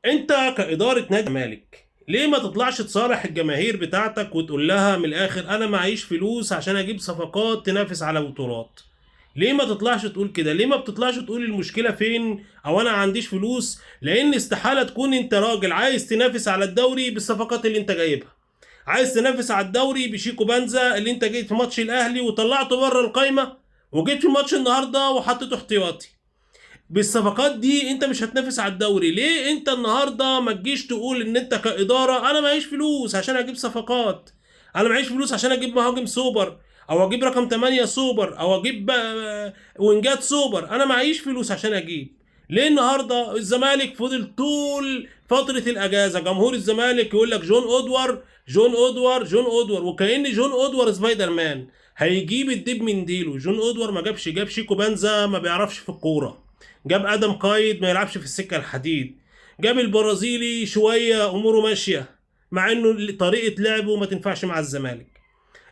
انت كإدارة نادي الزمالك ليه ما تطلعش تصارح الجماهير بتاعتك وتقول لها من الاخر انا معيش فلوس عشان اجيب صفقات تنافس على بطولات؟ ليه ما تطلعش تقول كده؟ ليه ما بتطلعش تقول المشكلة فين او انا عنديش فلوس؟ لان استحالة تكون انت راجل عايز تنافس على الدوري بالصفقات اللي انت جايبها، عايز تنافس على الدوري بشيكو بنزا اللي انت جيت في ماتش الاهلي وطلعته بره القايمة، وجيت في ماتش النهارده وحطيته احتياطي. بالصفقات دي انت مش هتنافس على الدوري. ليه انت النهارده ما تجيش تقول ان انت كإدارة انا معيش فلوس عشان اجيب صفقات، انا معيش فلوس عشان اجيب مهاجم سوبر او اجيب رقم 8 سوبر او اجيب وينجات سوبر، انا معيش فلوس عشان اجيب. ليه النهارده الزمالك فضل طول فترة الأجازة جمهور الزمالك يقول لك جون أودوار جون أودوار جون أودوار، وكأن جون أودوار سبايدر مان هيجيب الدب من ديله؟ جون أودوار ما جابش، جاب شيكو بنزا ما بيعرفش في الكورة، جاب ادم قايد ما يلعبش في السكه الحديد، جاب البرازيلي شويه اموره ماشيه مع انه طريقه لعبه ما تنفعش مع الزمالك.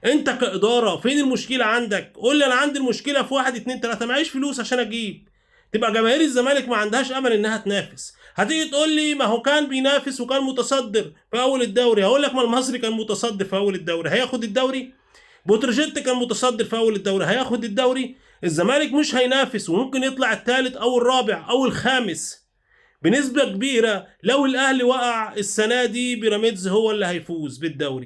انت كاداره فين المشكله عندك؟ قول لي انا عندي المشكله في واحد اتنين تلاته، معيش فلوس عشان اجيب. تبقى جماهير الزمالك ما عندهاش امل انها تنافس. هتيجي تقول لي ما هو كان بينافس وكان متصدر في اول الدوري، هقول لك ما المصري كان متصدر في اول الدوري هياخد الدوري؟ بوتروجيت كان متصدر في اول الدوري هياخد الدوري؟ الزمالك مش هينافس وممكن يطلع الثالث او الرابع او الخامس بنسبة كبيرة. لو الاهلي وقع السنة دي بيراميدز هو اللي هيفوز بالدوري.